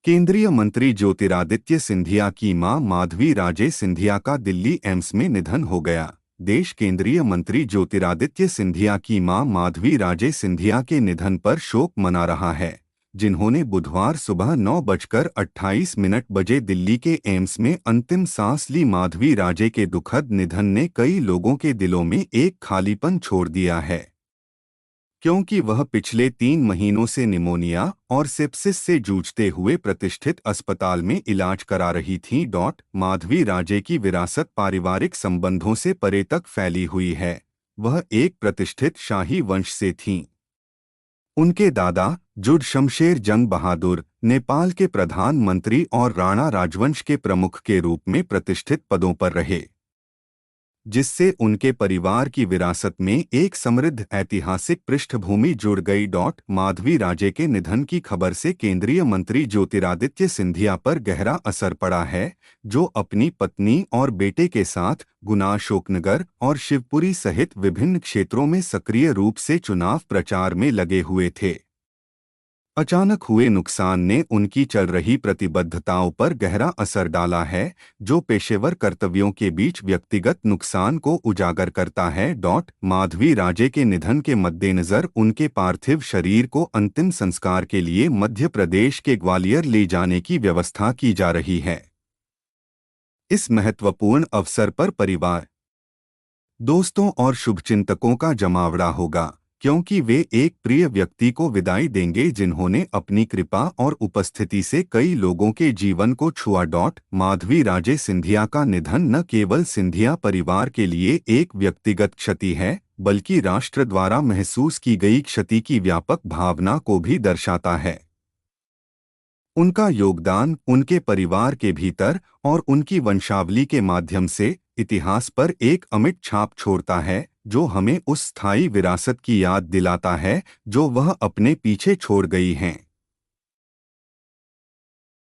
केंद्रीय मंत्री ज्योतिरादित्य सिंधिया की मां माधवी राजे सिंधिया का दिल्ली एम्स में निधन हो गया। देश केंद्रीय मंत्री ज्योतिरादित्य सिंधिया की मां माधवी राजे सिंधिया के निधन पर शोक मना रहा है, जिन्होंने बुधवार सुबह 9:28 बजे दिल्ली के एम्स में अंतिम सांस ली। माधवी राजे के दुखद निधन ने कई लोगों के दिलों में एक खालीपन छोड़ दिया है, क्योंकि वह पिछले 3 महीनों से निमोनिया और सेप्सिस से जूझते हुए प्रतिष्ठित अस्पताल में इलाज करा रही थीं। माधवी राजे की विरासत पारिवारिक संबंधों से परे तक फैली हुई है। वह एक प्रतिष्ठित शाही वंश से थीं। उनके दादा जुड शमशेर जंग बहादुर नेपाल के प्रधानमंत्री और राणा राजवंश के प्रमुख के रूप में प्रतिष्ठित पदों पर रहे, जिससे उनके परिवार की विरासत में एक समृद्ध ऐतिहासिक पृष्ठभूमि जुड़ गई। माधवी राजे के निधन की खबर से केंद्रीय मंत्री ज्योतिरादित्य सिंधिया पर गहरा असर पड़ा है, जो अपनी पत्नी और बेटे के साथ गुना, अशोकनगर और शिवपुरी सहित विभिन्न क्षेत्रों में सक्रिय रूप से चुनाव प्रचार में लगे हुए थे। अचानक हुए नुकसान ने उनकी चल रही प्रतिबद्धताओं पर गहरा असर डाला है, जो पेशेवर कर्तव्यों के बीच व्यक्तिगत नुकसान को उजागर करता है। माधवी राजे के निधन के मद्देनजर उनके पार्थिव शरीर को अंतिम संस्कार के लिए मध्य प्रदेश के ग्वालियर ले जाने की व्यवस्था की जा रही है। इस महत्वपूर्ण अवसर पर परिवार, दोस्तों और शुभचिंतकों का जमावड़ा होगा, क्योंकि वे एक प्रिय व्यक्ति को विदाई देंगे जिन्होंने अपनी कृपा और उपस्थिति से कई लोगों के जीवन को छुआ। माधवी राजे सिंधिया का निधन न केवल सिंधिया परिवार के लिए एक व्यक्तिगत क्षति है, बल्कि राष्ट्र द्वारा महसूस की गई क्षति की व्यापक भावना को भी दर्शाता है। उनका योगदान उनके परिवार के भीतर और उनकी वंशावली के माध्यम से इतिहास पर एक अमिट छाप छोड़ता है, जो हमें उस स्थायी विरासत की याद दिलाता है जो वह अपने पीछे छोड़ गई हैं।